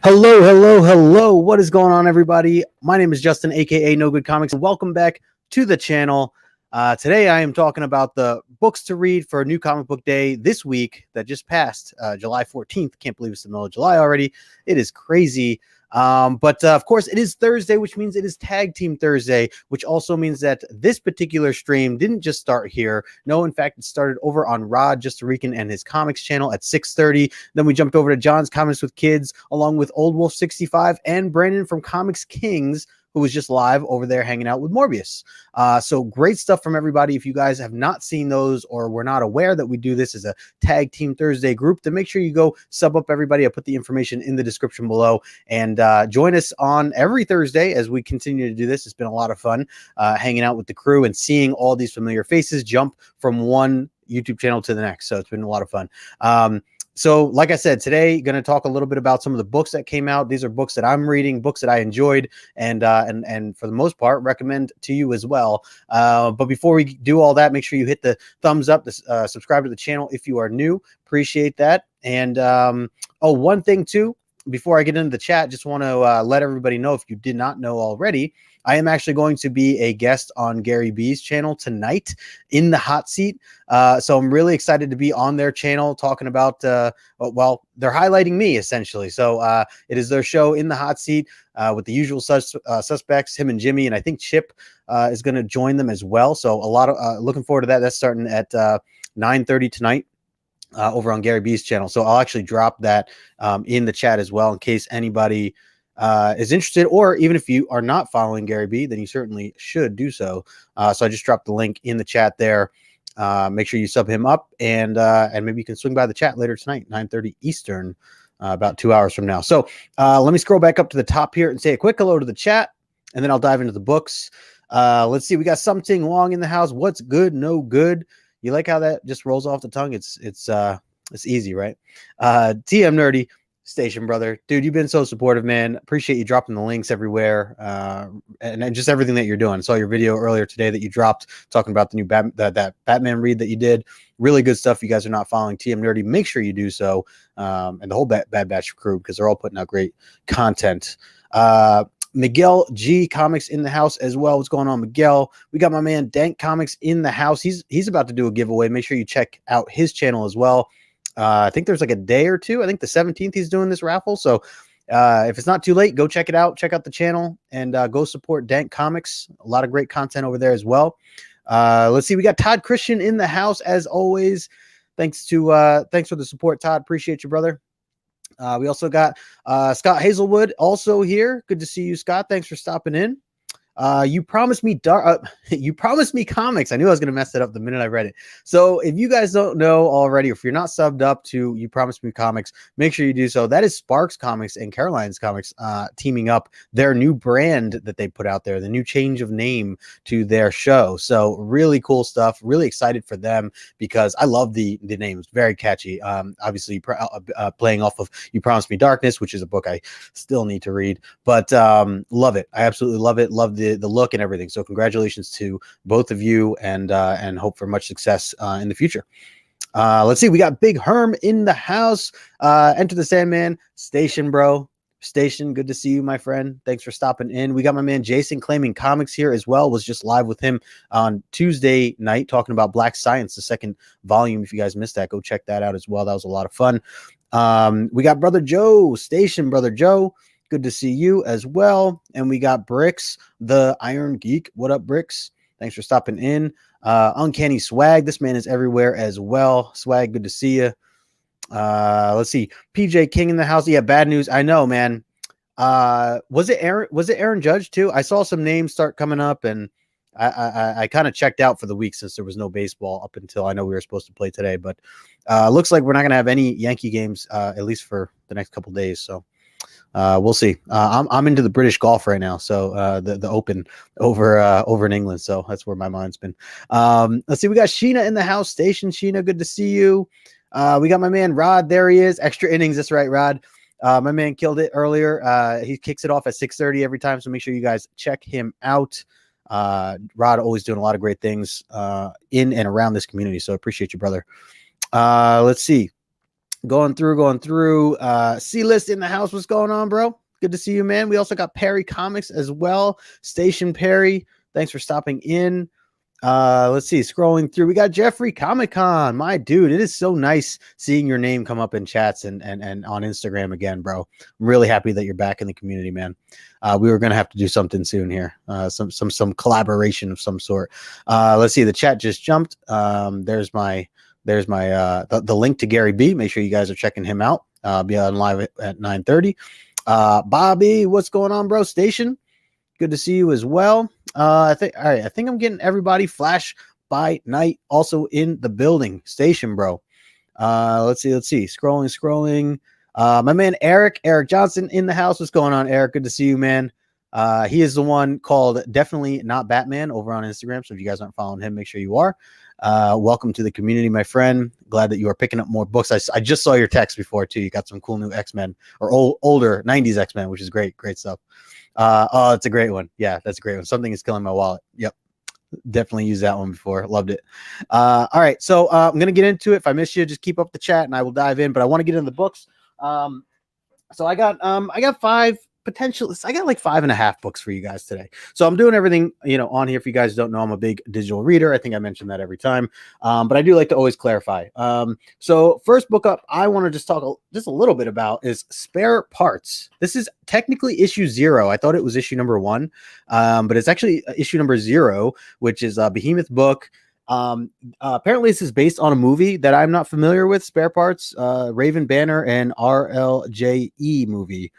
Hello, hello, hello. What is going on, everybody? My name is Justin, aka No Good Comics, and welcome back to the channel. Today, I am talking about the books to read for a new comic book day this week that just passed, July 14th. Can't believe it's the middle of July already. It is crazy. But of course, it is Thursday, which means it is Tag Team Thursday, which also means that this particular stream didn't just start here. No, in fact, it started over on Rican and his comics channel at 6:30. Then we jumped over to John's Comics with Kids, along with Old Wolf 65 and Brandon from ComixKings, who was just live over there hanging out with Morbius. So great stuff from everybody. If you guys have not seen those or were not aware that we do this as a Tag Team Thursday group, then make sure you go sub up everybody. I put the information in the description below, and join us on every Thursday as we continue to do this. It's been a lot of fun hanging out with the crew and seeing all these familiar faces jump from one YouTube channel to the next. So it's been a lot of fun. So like I said, today, going to talk a little bit about some of the books that came out. These are books that I'm reading, books that I enjoyed, and for the most part, recommend to you as well. But before we do all that, make sure you hit the thumbs up, subscribe to the channel if you are new. Appreciate that. And one thing too, before I get into the chat, just want to let everybody know, if you did not know already, I am actually going to be a guest on Gary B's channel tonight in the hot seat. So I'm really excited to be on their channel talking about, well, they're highlighting me essentially. So it is their show In the Hot Seat with the usual suspects, him and Jimmy, and I think Chip is going to join them as well. So a lot of looking forward to that. That's starting at 9:30 tonight. Over on Gary B's channel. So I'll actually drop that in the chat as well in case anybody is interested, or even if you are not following Gary B, then you certainly should do so. So I just dropped the link in the chat there. Make sure you sub him up, and maybe you can swing by the chat later tonight, 9:30 Eastern, about 2 hours from now. So let me scroll back up to the top here and say a quick hello to the chat, and then I'll dive into the books. Let's see. We got Something Long in the house. What's good? No good. You like how that just rolls off the tongue? It's easy, right? TM Nerdy Station Brother, dude, you've been so supportive, man. Appreciate you dropping the links everywhere, and just everything that you're doing. I saw your video earlier today that you dropped talking about the new that Batman read that you did. Really good stuff. You guys are not following TM Nerdy, make sure you do so, and the whole Bad Batch crew, because they're all putting out great content. Miguel G Comics in the house as well. What's going on, Miguel? We got my man Dank Comics in the house. He's about to do a giveaway. Make sure you check out his channel as well. I think there's like a day or two. I think the 17th he's doing this raffle. So if it's not too late, go check it out. Check out the channel and go support Dank Comics. A lot of great content over there as well. Let's see. We got Todd Christian in the house as always. Thanks for the support, Todd. Appreciate you, brother. We also got Scott Hazelwood also here. Good to see you, Scott. Thanks for stopping in. You promised me you promised me comics. I knew I was going to mess it up the minute I read it. So if you guys don't know already, or if you're not subbed up to You Promised Me Comics, make sure you do so. That is Sparks Comics and Caroline's Comics teaming up, their new brand that they put out there, the new change of name to their show. So really cool stuff. Really excited for them because I love the names. Very catchy. Obviously playing off of You Promised Me Darkness, which is a book I still need to read, but love it. I absolutely love it. Love the look and everything. So congratulations to both of you, and hope for much success in the future. Let's see. We got Big Herm in the house. Enter the Sandman Station, bro. Station, good to see you, my friend. Thanks for stopping in. We got my man Jason Claiming Comics here as well. Was just live with him on Tuesday night talking about Black Science, the second volume. If you guys missed that, go check that out as well. That was a lot of fun. We got Brother Joe Station, Brother Joe. Good to see you as well. And we got Bricks, the Iron Geek. What up, Bricks? Thanks for stopping in. Uncanny Swag. This man is everywhere as well. Swag, good to see you. Let's see. PJ King in the house. Yeah, bad news. I know, man. Was it Aaron Judge too? I saw some names start coming up, and I kind of checked out for the week since there was no baseball up until I know we were supposed to play today. But looks like we're not going to have any Yankee games, at least for the next couple days. So we'll see. I'm into the British golf right now, so the Open over in England. So that's where my mind's been. Let's see. We got Sheena in the house. Station Sheena, good to see you. We got my man Rod. There he is. Extra innings. That's right, Rod. My man killed it earlier. He kicks it off at 6:30 every time, so make sure you guys check him out. Rod always doing a lot of great things in and around this community. So appreciate you, brother. Let's see. Going through. C-List in the house. What's going on, bro? Good to see you, man. We also got Perry Comics as well. Station Perry, thanks for stopping in. Let's see, scrolling through, we got Jeffrey Comic Con, my dude. It is so nice seeing your name come up in chats and on Instagram again, bro. I'm really happy that you're back in the community, man. We were gonna have to do something soon here, some collaboration of some sort. Let's see, the chat just jumped. There's my the link to Gary B. Make sure you guys are checking him out. Be on live at 9:30. Bobby, what's going on, bro? Station, good to see you as well. I think I'm getting everybody. Flash by Night also in the building. Station, bro. Let's see. Scrolling. My man Eric Johnson in the house. What's going on, Eric? Good to see you, man. He is the one called Definitely Not Batman over on Instagram. So if you guys aren't following him, make sure you are. Welcome to the community, my friend. Glad that you are picking up more books. I just saw your text before too. You got some cool new X-Men or older 90s X-Men, which is great stuff. Oh, it's a great one. Yeah, that's a great one. Something is Killing My Wallet. Yep. Definitely used that one before. Loved it. All right. So I'm going to get into it. If I miss you, just keep up the chat and I will dive in, but I want to get into the books. So I got five potential. I got like 5.5 books for you guys today. So I'm doing everything, on here. If you guys don't know, I'm a big digital reader. I think I mentioned that every time. But I do like to always clarify. So first book up, I want to just talk just a little bit about is Spare Parts. This is technically issue 0. I thought it was issue number 1. But it's actually issue number 0, which is a Behemoth book. Apparently this is based on a movie that I'm not familiar with, Spare Parts, Raven Banner and RLJE movie.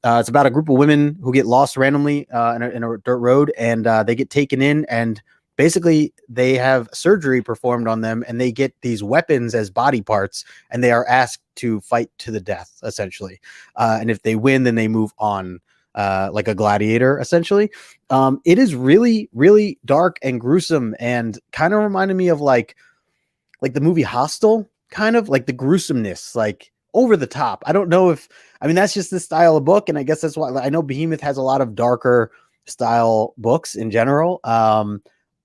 It's about a group of women who get lost randomly in a dirt road, and they get taken in, and basically they have surgery performed on them, and they get these weapons as body parts, and they are asked to fight to the death, essentially. And if they win, then they move on, like a gladiator, essentially. It is really, really dark and gruesome, and kind of reminded me of like the movie Hostel, kind of like the gruesomeness, like over the top. I don't know if, that's just the style of book. And I guess that's why I know Behemoth has a lot of darker style books in general.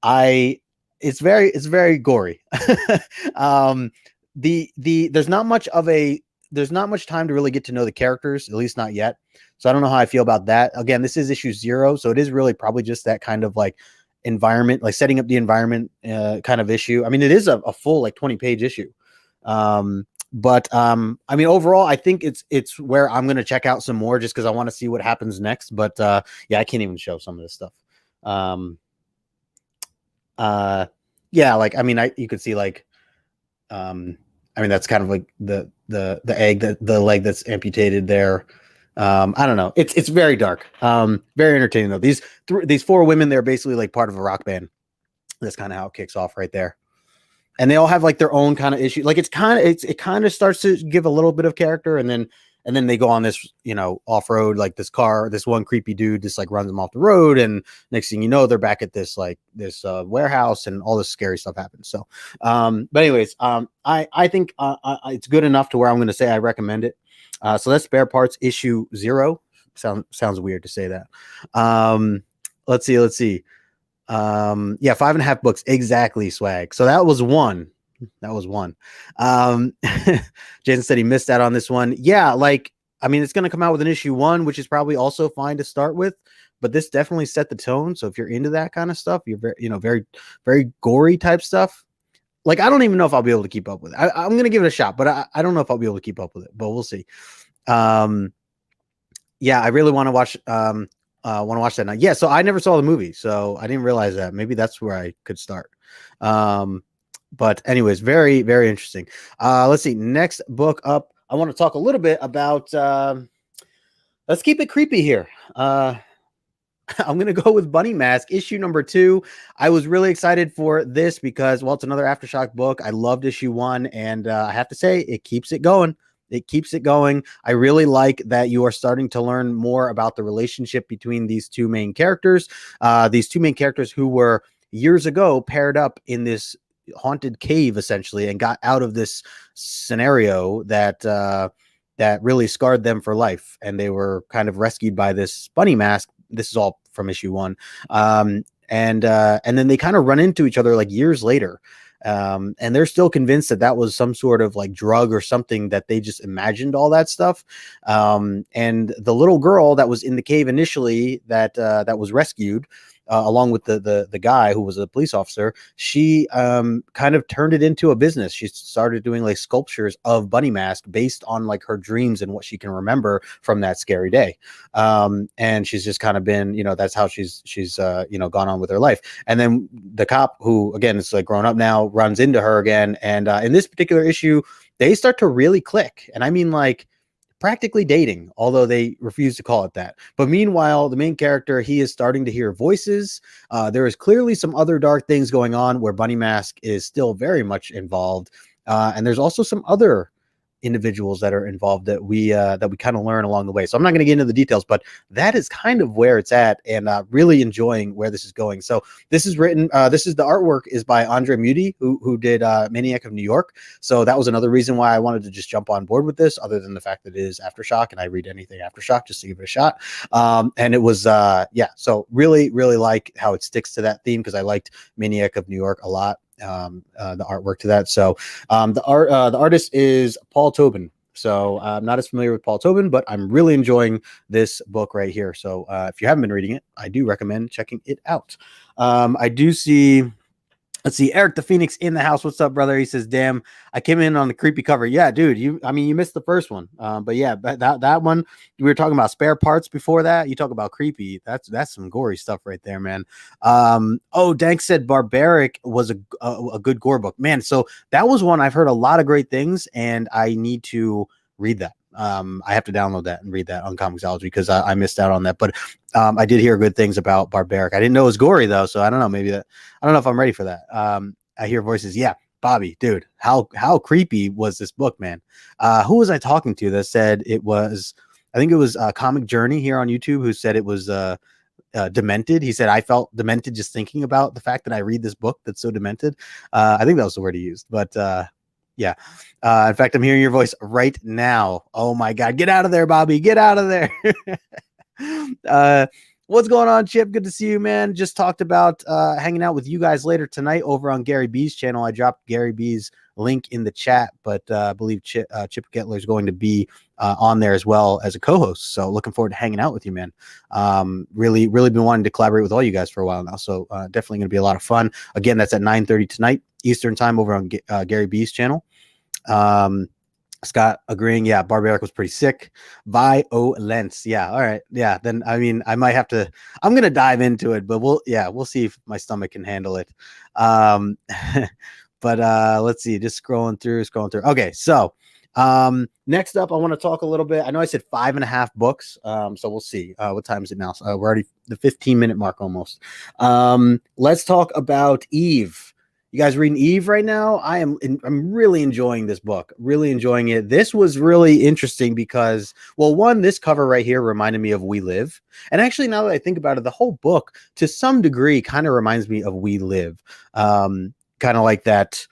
It's very gory. There's not much time to really get to know the characters, at least not yet. So I don't know how I feel about that. Again, this is issue 0. So it is really probably just that kind of like environment, like setting up the environment kind of issue. It is a full like 20-page issue. But overall, I think it's where I'm going to check out some more just because I want to see what happens next. But yeah, I can't even show some of this stuff. Yeah, like, you could see like, that's kind of like the egg, the leg that's amputated there. I don't know. It's very dark. Very entertaining though. These 4 women, they're basically like part of a rock band. That's kind of how it kicks off right there. And they all have like their own kind of issue. Like it kind of starts to give a little bit of character, and then they go on this, off-road, like this one creepy dude just like runs them off the road, and next thing you know, they're back at this warehouse, and all this scary stuff happens. So, but anyways, I think it's good enough to where I'm going to say I recommend it. So that's Spare Parts issue 0. Sounds weird to say that. Let's see. Yeah, 5.5 books exactly, swag. So that was one. Jason said he missed out on this one. Yeah, like it's going to come out with an issue 1, which is probably also fine to start with, but this definitely set the tone. So if you're into that kind of stuff, you're very, very gory type stuff. Like, I don't even know if I'll be able to keep up with it. I'm going to give it a shot, but I don't know if I'll be able to keep up with it, but we'll see. Yeah, I really want to watch that now. Yeah, so I never saw the movie, so I didn't realize that. Maybe that's where I could start. But anyways, very, very interesting. Let's see. Next book up, I want to talk a little bit about, let's keep it creepy here. I'm going to go with Bunny Mask, issue number 2. I was really excited for this because, well, it's another Aftershock book. I loved issue 1, and I have to say, it keeps it going. I really like that you are starting to learn more about the relationship between these 2 main characters. These 2 main characters who were years ago paired up in this haunted cave, essentially, and got out of this scenario that really scarred them for life. And they were kind of rescued by this Bunny Mask. This is all from issue 1. And then they kind of run into each other like years later. And they're still convinced that that was some sort of like drug or something, that they just imagined all that stuff. And the little girl that was in the cave initially, that was rescued, along with the guy who was a police officer, she kind of turned it into a business. She started doing like sculptures of Bunny Mask based on like her dreams and what she can remember from that scary day. And she's just kind of been, that's how she's gone on with her life. And then the cop, who again is like grown up now, runs into her again. And in this particular issue, they start to really click. And I mean, like, practically dating, although they refuse to call it that. But meanwhile, the main character, he is starting to hear voices. There is clearly some other dark things going on where Bunny Mask is still very much involved. And there's also some other individuals that are involved that we kind of learn along the way. So I'm not going to get into the details, but that is kind of where it's at, and really enjoying where this is going. So this is written, the artwork is by Andre Muti, who did Maniac of New York. So that was another reason why I wanted to just jump on board with this, other than the fact that it is Aftershock, and I read anything Aftershock just to give it a shot. And it was, so really, really like how it sticks to that theme, because I liked Maniac of New York a lot. The artwork to that. So the artist is Paul Tobin. So I'm not as familiar with Paul Tobin, but I'm really enjoying this book right here. So if you haven't been reading it, I do recommend checking it out. I do see, let's see, Eric the Phoenix in the house. What's up, brother? He says, damn, I came in on the creepy cover. Yeah, dude, you missed the first one. But yeah, that one, we were talking about spare parts before that. You talk about creepy. That's some gory stuff right there, man. Dank said Barbaric was a good gore book, man. So that was one I've heard a lot of great things, and I need to read that. I have to download that and read that on Comixology, because I missed out on that. But I did hear good things about Barbaric. I didn't know it was gory though, so I don't know. I don't know if I'm ready for that. I hear voices. Yeah, Bobby, dude, how creepy was this book, man? Who was I talking to that said it was? I think it was Comic Journey here on YouTube, who said it was demented. He said, I felt demented just thinking about the fact that I read this book that's so demented. I think that was the word he used, but yeah. In fact, I'm hearing your voice right now. Oh my God. Get out of there, Bobby. Get out of there. What's going on, Chip? Good to see you, man. Just talked about hanging out with you guys later tonight over on Gary B's channel. I dropped Gary B's link in the chat, but I believe Chip Gettler is going to be on there as well as a co-host. So looking forward to hanging out with you, man. Really been wanting to collaborate with all you guys for a while now. So definitely going to be a lot of fun. Again, that's at 9:30 tonight Eastern time over on Gary B's channel. Scott agreeing. Yeah, Barbaric was pretty sick. Violence. Yeah. All right. Yeah. Then I mean, I might have to. I'm gonna dive into it, but we'll see if my stomach can handle it. But let's see. Just scrolling through. Okay. So next up, I want to talk a little bit. I know I said 5.5 books. So we'll see. What time is it now? We're already the 15-minute mark almost. Let's talk about Eve. You guys reading Eve right now? I'm really enjoying this book. Really enjoying it. This was really interesting because, well, one, this cover right here reminded me of We Live. And actually, now that I think about it, the whole book, to some degree, kind of reminds me of We Live. Kind of like that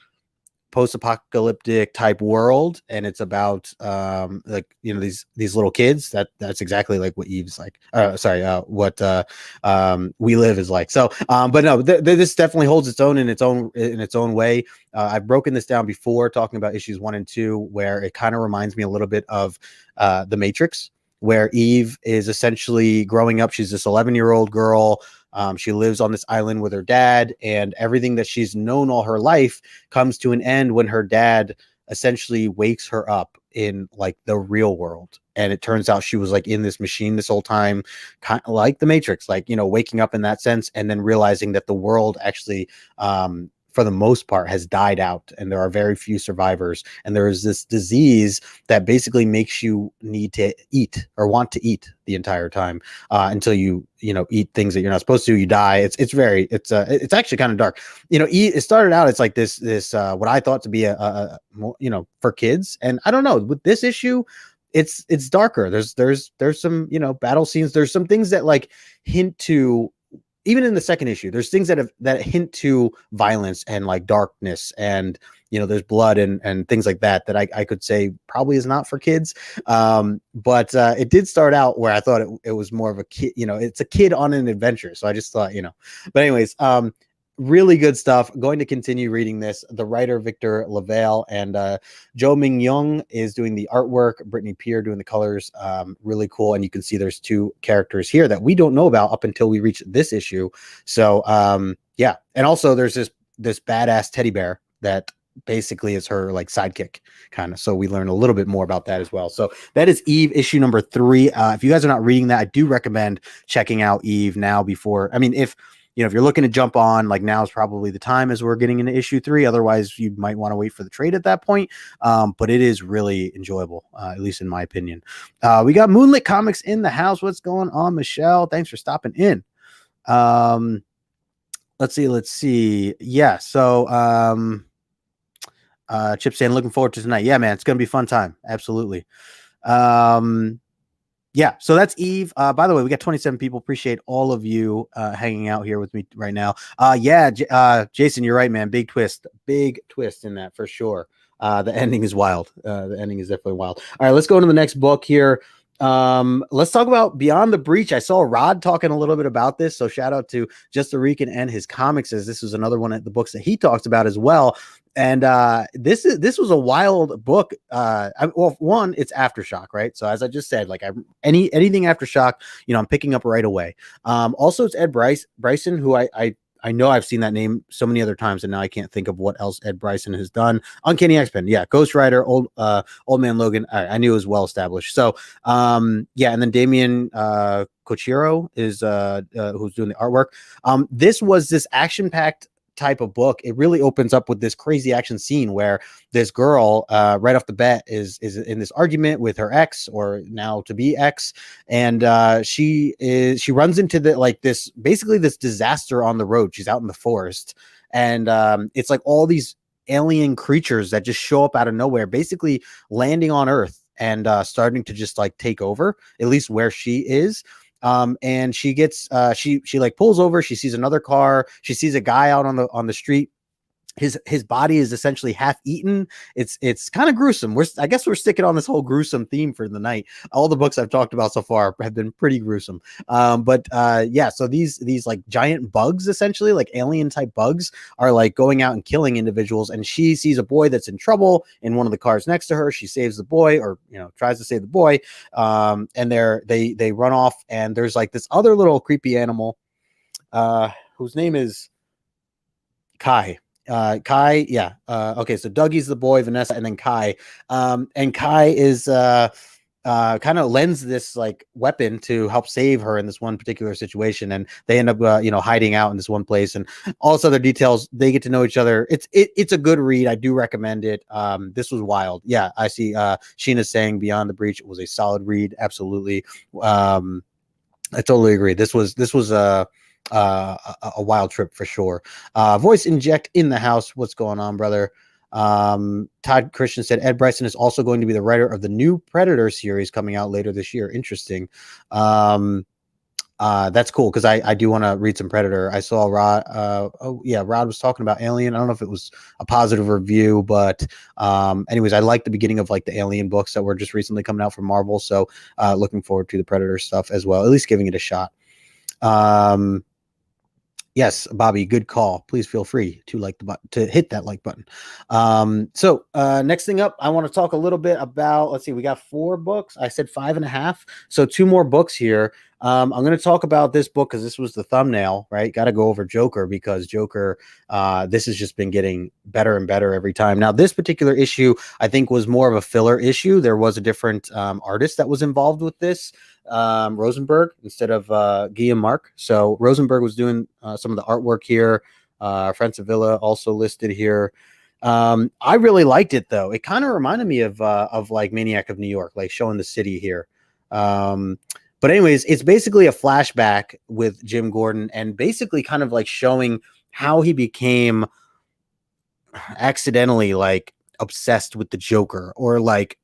post-apocalyptic type world, and it's about these little kids. That's exactly like what Eve's like. What We Live is like. So but no, this definitely holds its own in its own way. I've broken this down before, talking about issues 1 and 2, where it kind of reminds me a little bit of The Matrix, where Eve is essentially growing up. She's this 11-year-old girl. She lives on this island with her dad, and everything that she's known all her life comes to an end when her dad essentially wakes her up in like the real world. And it turns out she was like in this machine this whole time, kind of like the Matrix, like, waking up in that sense, and then realizing that the world actually, for the most part, has died out, and there are very few survivors. And there is this disease that basically makes you need to eat or want to eat the entire time, until you eat things that you're not supposed to. You die. It's actually kind of dark. It started out, it's like this what I thought to be a for kids, and I don't know, with this issue, it's darker. There's some battle scenes. There's some things that like hint to. Even in the second issue, there's things that hint to violence and like darkness, and there's blood and things like that I could say probably is not for kids. But it did start out where I thought it was more of a kid. It's a kid on an adventure, so I just thought. But anyways, really good stuff. Going to continue reading this. The writer Victor LaValle and Joe Ming Young is doing the artwork. Brittany Peer doing the colors. Really cool. And you can see there's two characters here that we don't know about up until we reach this issue. So yeah, and also there's this badass teddy bear that basically is her like sidekick kind of, so we learn a little bit more about that as well. So that is Eve issue number 3. If you guys are not reading that, I do recommend checking out Eve now before, I mean, if you're looking to jump on, like, now is probably the time as we're getting into issue 3. Otherwise you might want to wait for the trade at that point. But it is really enjoyable, at least in my opinion. We got Moonlit Comics in the house. What's going on, Michelle? Thanks for stopping in. Let's see. Yeah. So, Chip saying, looking forward to tonight. Yeah, man, it's going to be a fun time. Absolutely. Yeah, so that's Eve. By the way, we got 27 people. Appreciate all of you hanging out here with me right now. Yeah, Jason, you're right, man. Big twist in that for sure. The ending is wild. The ending is definitely wild. All right, let's go into the next book here. Let's talk about Beyond the Breach. I saw Rod talking a little bit about this, so shout out to Just the Rican and his comics, as this was another one of the books that he talks about as well. And this was a wild book. Well, one, it's Aftershock, right? So as I just said, like, anything Aftershock, I'm picking up right away. Also, it's Ed Bryson, who I know I've seen that name so many other times, and now I can't think of what else Ed Bryson has done. Uncanny X-Men, yeah, Ghost Rider, Old Man Logan. I knew it was well established. So, yeah, and then Damian Cochiro is who's doing the artwork. This was this action-packed type of book. It really opens up with this crazy action scene where this girl right off the bat is in this argument with her ex, or now to be ex, and she runs into this disaster on the road. She's out in the forest, and it's like all these alien creatures that just show up out of nowhere, basically landing on Earth and starting to just like take over, at least where she is. And she gets she like pulls over, she sees another car, she sees a guy out on the street. His body is essentially half eaten. It's kind of gruesome. I guess we're sticking on this whole gruesome theme for the night. All the books I've talked about so far have been pretty gruesome. But yeah, so these like giant bugs, essentially like alien type bugs, are like going out and killing individuals. And she sees a boy that's in trouble in one of the cars next to her. She saves the boy, or tries to save the boy. And they run off, and there's like this other little creepy animal whose name is Kai. Kai, yeah. Okay, so Dougie's the boy, Vanessa, and then Kai. And Kai is kind of lends this like weapon to help save her in this one particular situation, and they end up hiding out in this one place, and all this other details. They get to know each other. It's a good read. I do recommend it. This was wild. Yeah, I see Sheena saying Beyond the Breach was a solid read. Absolutely. I totally agree. This was a wild trip for sure. Voice Inject in the house. What's going on, brother? Todd Christian said Ed Bryson is also going to be the writer of the new Predator series coming out later this year. Interesting. That's cool, because I do want to read some Predator. I saw Rod. Rod was talking about Alien. I don't know if it was a positive review, but anyways, I like the beginning of like the Alien books that were just recently coming out from Marvel. So looking forward to the Predator stuff as well, at least giving it a shot. Yes, Bobby, good call. Please feel free to hit that like button. So next thing up, I want to talk a little bit about, let's see, we got 4 books. I said 5.5. So 2 more books here. I'm going to talk about this book because this was the thumbnail, right? Got to go over Joker, because Joker, this has just been getting better and better every time. Now, this particular issue, I think, was more of a filler issue. There was a different artist that was involved with this, Rosenberg, instead of Guillaume Marc. So Rosenberg was doing some of the artwork here. Francavilla also listed here. I really liked it, though. It kind of reminded me of like Maniac of New York, like showing the city here. But anyways, it's basically a flashback with Jim Gordon, and basically kind of like showing how he became accidentally like obsessed with the Joker, or like,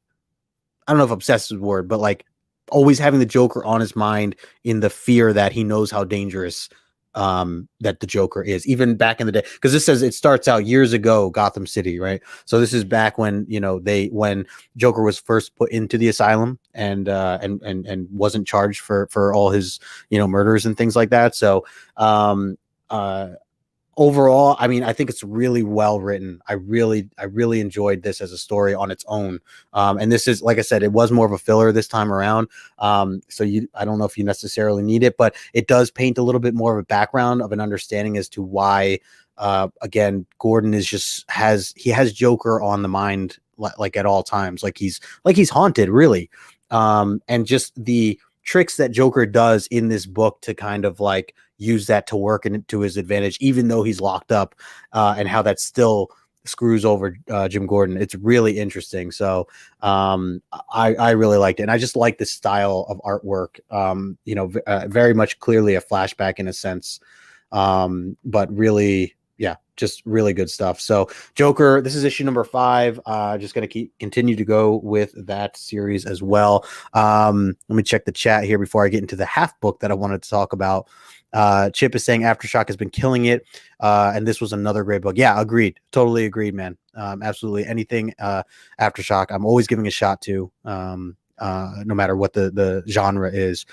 I don't know if obsessed is the word, but like always having the Joker on his mind, in the fear that he knows how dangerous that the Joker is, even back in the day, because this says it starts out years ago, Gotham City, right? So this is back when when Joker was first put into the asylum, and wasn't charged for all his murders and things like that. So overall, I mean, I think it's really well written. I really enjoyed this as a story on its own. And this is, like I said, it was more of a filler this time around. So I don't know if you necessarily need it, but it does paint a little bit more of a background of an understanding as to why, again, Gordon has Joker on the mind, like at all times, like he's haunted, really. And just the tricks that Joker does in this book to kind of like use that to work to his advantage, even though he's locked up, and how that still screws over Jim Gordon. It's really interesting. So I really liked it. And I just like the style of artwork, very much clearly a flashback in a sense, but really, yeah, just really good stuff. So Joker, this is issue number 5. Just going to continue to go with that series as well. Let me check the chat here before I get into the half book that I wanted to talk about. Chip is saying Aftershock has been killing it. And this was another great book. Yeah, agreed. Totally agreed, man. Absolutely. Anything Aftershock, I'm always giving a shot to, no matter what the genre is.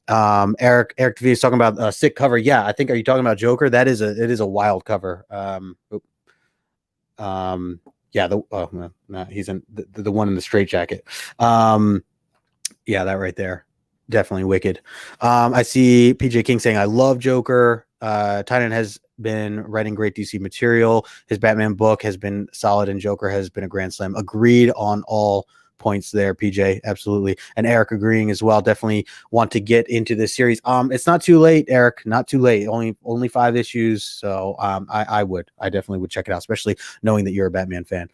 Eric V is talking about a sick cover. Yeah, I think, are you talking about Joker? It is a wild cover. Yeah, he's in the one in the straitjacket. Yeah, that right there. Definitely wicked. I see PJ King saying, I love Joker. Tynan has been writing great DC material. His Batman book has been solid, and Joker has been a grand slam. Agreed on all points there, PJ. Absolutely. And Eric agreeing as well. Definitely want to get into this series. It's not too late, Eric. Not too late. Only 5 issues. So I definitely would check it out, especially knowing that you're a Batman fan.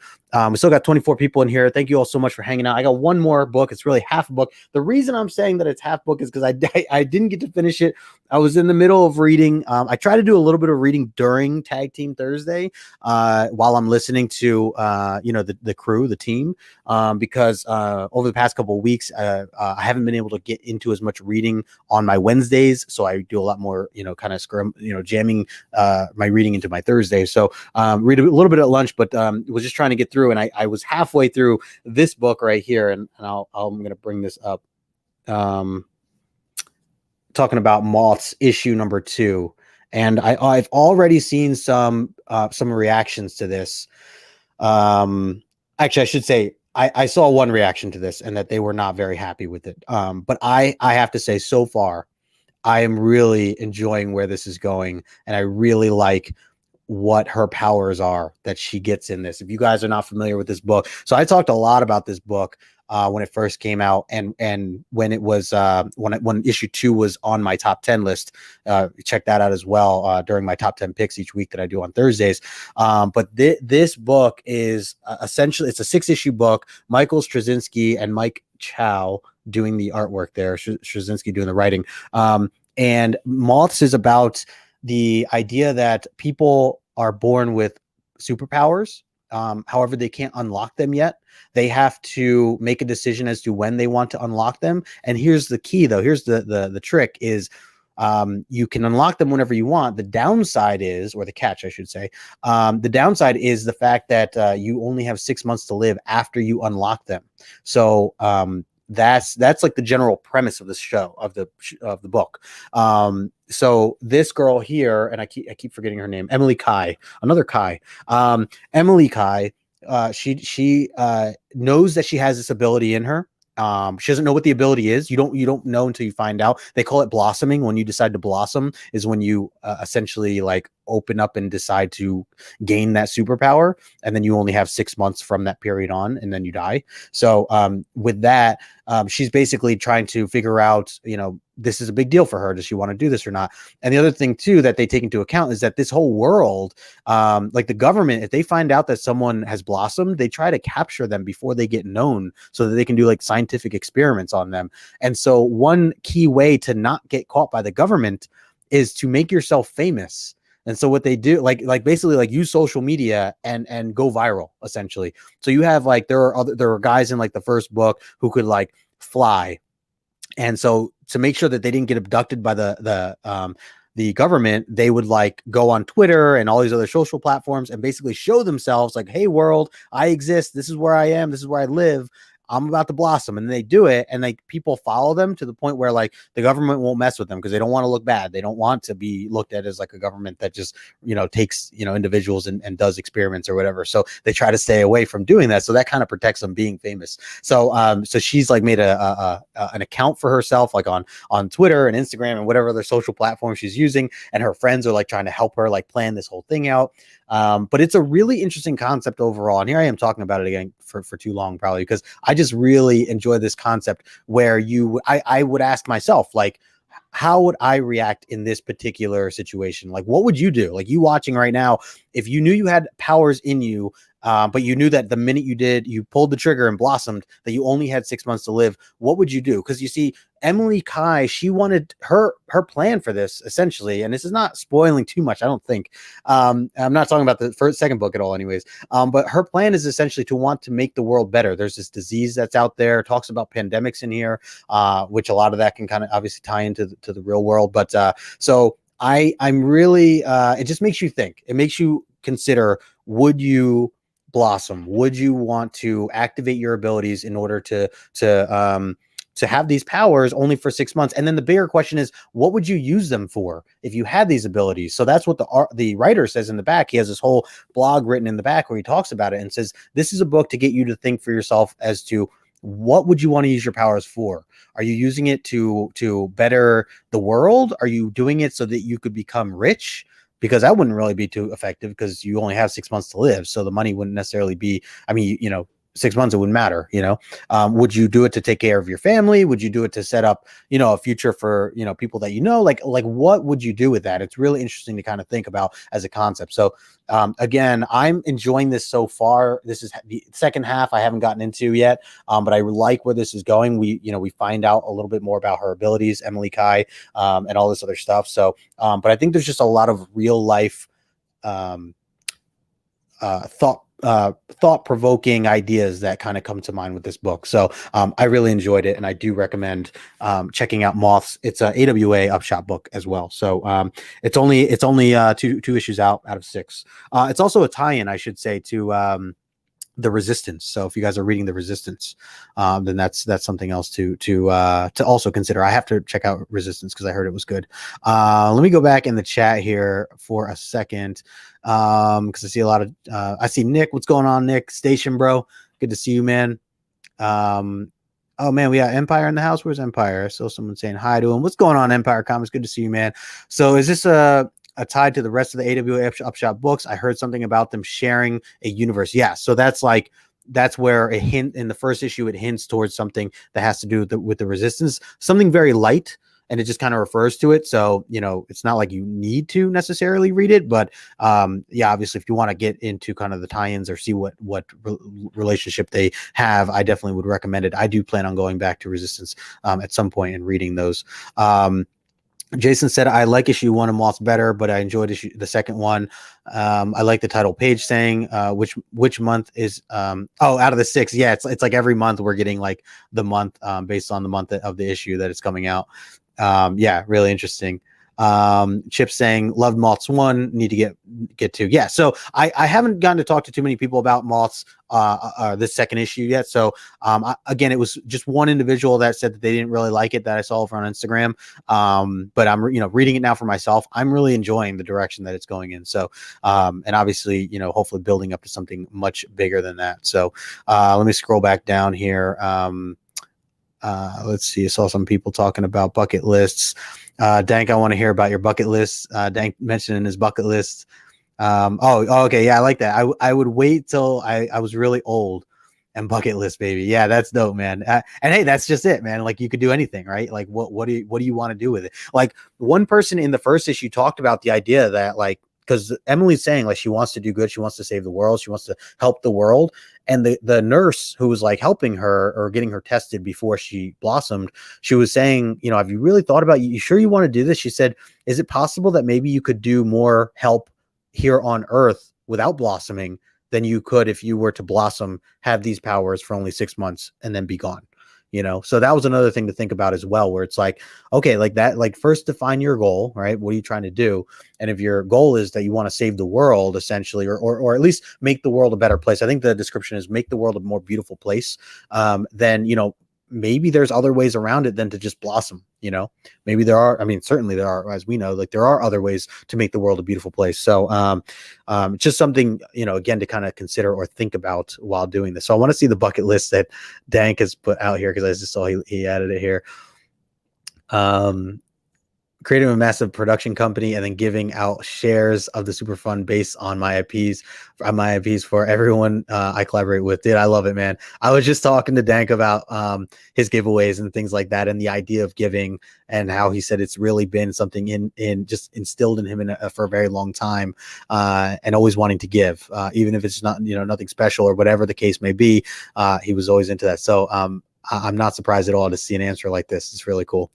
We still got 24 people in here. Thank you all so much for hanging out. I got one more book. It's really half a book. The reason I'm saying that it's half book is because I didn't get to finish it. I was in the middle of reading. I try to do a little bit of reading during Tag Team Thursday while I'm listening to the crew, the team, because over the past couple of weeks I haven't been able to get into as much reading on my Wednesdays, so I do a lot more kind of jamming my reading into my Thursday. So read a little bit at lunch, but was just trying to get through, and I was halfway through this book right here, and I'm going to bring this up. Talking about Moths issue number 2, and I've already seen some reactions to this. Actually, I should say I saw one reaction to this, and that they were not very happy with it. But I have to say, so far, I am really enjoying where this is going, and I really like what her powers are that she gets in this. If you guys are not familiar with this book, so I talked a lot about this book when it first came out, and when it was when issue 2 was on my top 10 list. Check that out as well during my top 10 picks each week that I do on Thursdays. But this book is essentially, it's a 6-issue book. Michael Straczynski and Mike Chow doing the artwork there. Straczynski doing the writing. And Moths is about the idea that people are born with superpowers. However, they can't unlock them yet. They have to make a decision as to when they want to unlock them. And here's the key, though. Here's the trick is you can unlock them whenever you want. The downside is, or the catch, I should say, the downside is the fact that you only have 6 months to live after you unlock them. So that's like the general premise of the show, of the book. So this girl here, and I keep forgetting her name, Emily Kai, another Kai. Emily Kai, she knows that she has this ability in her. She doesn't know what the ability is. You don't know until you find out. They call it blossoming. When you decide to blossom is when you essentially like open up and decide to gain that superpower, and then you only have 6 months from that period on, and then you die. So with that, she's basically trying to figure out, this is a big deal for her. Does she want to do this or not? And the other thing too that they take into account is that this whole world, like the government, if they find out that someone has blossomed, they try to capture them before they get known, so that they can do like scientific experiments on them. And so one key way to not get caught by the government is to make yourself famous. And so what they do, like basically like use social media and go viral, essentially. So you have like, there are guys in like the first book who could like fly. And so to make sure that they didn't get abducted by the government, they would like go on Twitter and all these other social platforms and basically show themselves like, hey world, I exist. This is where I am. This is where I live. I'm about to blossom, and they do it, and like people follow them to the point where like the government won't mess with them because they don't want to look bad. They don't want to be looked at as like a government that just, you know, takes, you know, individuals and does experiments or whatever. So they try to stay away from doing that. So that kind of protects them being famous. So so she's like made an account for herself like on Twitter and Instagram and whatever other social platform she's using, and her friends are like trying to help her like plan this whole thing out. But it's a really interesting concept overall. And here I am talking about it again for too long, probably, because I just really enjoy this concept where I would ask myself, like, how would I react in this particular situation? Like, what would you do? Like, you watching right now, if you knew you had powers in you, but you knew that the minute you pulled the trigger and blossomed, that you only had 6 months to live, what would you do? Because you see, Emily Kai, she wanted her plan for this essentially, and this is not spoiling too much, I don't think. I'm not talking about the second book at all, anyways. But her plan is essentially to want to make the world better. There's this disease that's out there. Talks about pandemics in here, which a lot of that can kind of obviously tie into the real world. But so I'm really it just makes you think. It makes you consider: would you blossom? Would you want to activate your abilities in order to have these powers only for 6 months? And then the bigger question is, what would you use them for if you had these abilities? So that's what the writer says in the back. He has this whole blog written in the back where he talks about it and says, this is a book to get you to think for yourself as to what would you want to use your powers for? Are you using it to better the world? Are you doing it so that you could become rich? Because that wouldn't really be too effective because you only have 6 months to live. So the money wouldn't necessarily be, I mean, you know, 6 months, it wouldn't matter, you know. Would you do it to take care of your family? Would you do it to set up, you know, a future for, you know, people that you know? Like what would you do with that? It's really interesting to kind of think about as a concept. So again, I'm enjoying this so far. This is the second half I haven't gotten into yet, but I like where this is going. We find out a little bit more about her abilities, Emily Kai, and all this other stuff. So, but I think there's just a lot of real life thought-provoking ideas that kind of come to mind with this book. So I really enjoyed it, and I do recommend checking out Moths. It's a AWA Upshot book as well. So it's only two issues out of 6. It's also a tie-in, I should say, to the Resistance. So if you guys are reading the Resistance, then that's something else to also consider. I have to check out Resistance because I heard it was good. Let me go back in the chat here for a second, because I see a lot of I see Nick. What's going on, Nick? Station bro, good to see you, man. Oh man, we got Empire in the house. Where's Empire? I saw someone saying hi to him. What's going on, Empire Comics? Good to see you, man. So is this a tied to the rest of the AWA Upshot books? I heard something about them sharing a universe. Yeah, so that's where a hint in the first issue, it hints towards something that has to do with the Resistance, something very light, and it just kind of refers to it. So, you know, it's not like you need to necessarily read it, but yeah, obviously if you want to get into kind of the tie-ins or see what relationship they have, I definitely would recommend it. I do plan on going back to Resistance at some point and reading those. Jason said, I like issue 1 of Moths better, but I enjoyed the second one. I like the title page saying, which month is, out of the 6. Yeah, it's like every month we're getting like the month based on the month of the issue that it's coming out. Yeah, really interesting. Chip saying, loved Moths 1, need to get to. Yeah, so I haven't gotten to talk to too many people about Moths this second issue yet. So again, it was just one individual that said that they didn't really like it that I saw over on Instagram. But I'm reading it now for myself. I'm really enjoying the direction that it's going in. So and obviously, hopefully building up to something much bigger than that. So let me scroll back down here. Let's see. I saw some people talking about bucket lists. Dank, I want to hear about your bucket list. Dank mentioned in his bucket list. Okay. Yeah, I like that. I would wait till I was really old and bucket list, baby. Yeah, that's dope, man. And hey, that's just it, man. Like, you could do anything, right? Like, what do you want to do with it? Like, one person in the first issue talked about the idea that, like, because Emily's saying, like, she wants to do good, she wants to save the world, she wants to help the world. And the nurse who was like helping her or getting her tested before she blossomed, she was saying, have you really thought about, you sure you want to do this? She said, is it possible that maybe you could do more help here on Earth without blossoming than you could if you were to blossom, have these powers for only 6 months and then be gone? you know? So that was another thing to think about as well, where it's like, okay, like that, like first define your goal, right? What are you trying to do? And if your goal is that you want to save the world essentially, or at least make the world a better place, I think the description is make the world a more beautiful place. Then, you know, maybe there's other ways around it than to just blossom, you know. Maybe there are, I mean, certainly there are, as we know, like there are other ways to make the world a beautiful place. So just something, you know, again, to kind of consider or think about while doing this. So I want to see the bucket list that Dank has put out here, because I just saw he added it here. Creating a massive production company and then giving out shares of the super fund based on my IPs for everyone I collaborate with. Dude, I love it, man. I was just talking to Dank about his giveaways and things like that, and the idea of giving, and how he said it's really been something in just instilled in him for a very long time, and always wanting to give, even if it's not, you know, nothing special or whatever the case may be. He was always into that. So I'm not surprised at all to see an answer like this. It's really cool.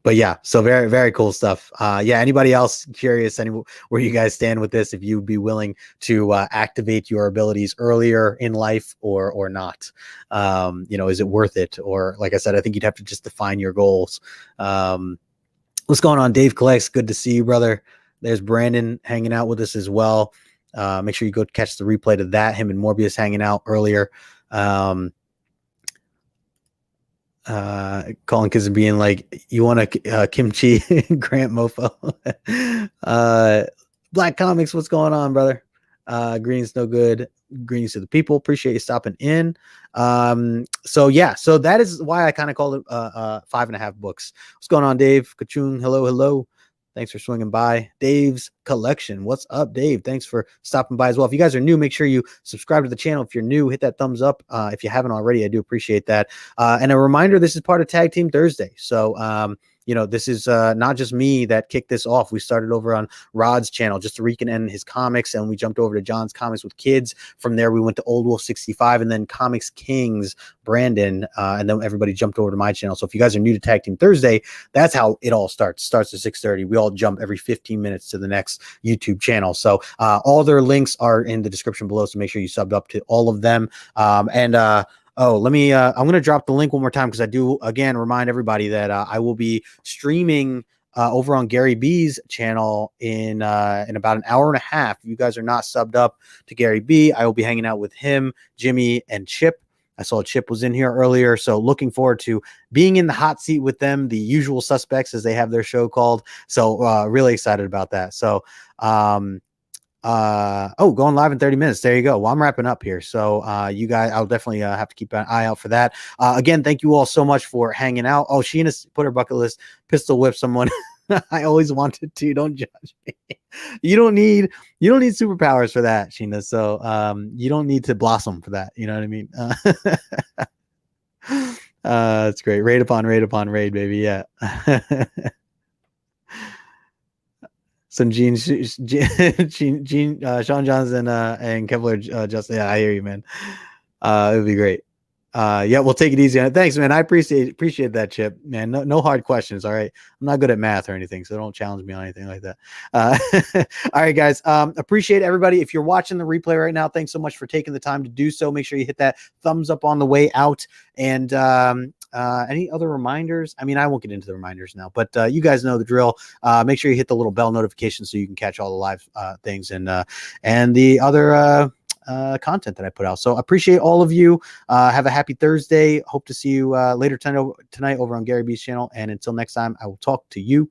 But yeah, so very, very cool stuff. Yeah, anybody else curious where you guys stand with this? If you'd be willing to activate your abilities earlier in life or not? You know, is it worth it? Or like I said, I think you'd have to just define your goals. What's going on, Dave Collects? Good to see you, brother. There's Brandon hanging out with us as well. Make sure you go catch the replay to that. Him and Morbius hanging out earlier. Calling kids and being like, you want a kimchi Grant mofo. Black Comics, what's going on, brother? Greens no good. Greens to the people. Appreciate you stopping in. So yeah, so that is why I kind of called it 5.5 books. What's going on, Dave? Cajun, hello. Thanks for swinging by. Dave's Collection. What's up, Dave? Thanks for stopping by as well. If you guys are new, make sure you subscribe to the channel. If you're new, hit that thumbs up. If you haven't already, I do appreciate that. And a reminder, this is part of Tag Team Thursday. So, you know, this is not just me that kicked this off. We started over on Rod's channel, just to Rican and his comics, and we jumped over to John's Comics with Kids. From there, we went to Old Wolf 65, and then ComixKings, Brandon, and then everybody jumped over to my channel. So if you guys are new to Tag Team Thursday, that's how it all starts. Starts at 6:30. We all jump every 15 minutes to the next YouTube channel. So all their links are in the description below, so make sure you subbed up to all of them. Oh, let me, I'm going to drop the link one more time, because I do, again, remind everybody that I will be streaming over on Gary B's channel in about an hour and a half. If you guys are not subbed up to Gary B, I will be hanging out with him, Jimmy, and Chip. I saw Chip was in here earlier, so looking forward to being in the hot seat with them, the usual suspects, as they have their show called. So really excited about that. So, going live in 30 minutes. There you go. Well, I'm wrapping up here. So you guys, I'll definitely have to keep an eye out for that. Again, thank you all so much for hanging out. Oh, Sheena put her bucket list, pistol whip someone. I always wanted to. Don't judge me. You don't need superpowers for that, Sheena. So you don't need to blossom for that. You know what I mean? It's great. Raid upon raid, baby. Yeah. Some Sean Johnson and Kevlar Justin. Yeah, I hear you, man. It would be great. Yeah, we'll take it easy on it. Thanks, man. I appreciate that, Chip. Man, no hard questions. All right. I'm not good at math or anything, so don't challenge me on anything like that. All right, guys. Appreciate everybody. If you're watching the replay right now, thanks so much for taking the time to do so. Make sure you hit that thumbs up on the way out. And any other reminders? I mean, I won't get into the reminders now, but you guys know the drill. Make sure you hit the little bell notification so you can catch all the live things and the other content that I put out. So appreciate all of you. Have a happy Thursday. Hope to see you later tonight over on Gary B's channel. And until next time, I will talk to you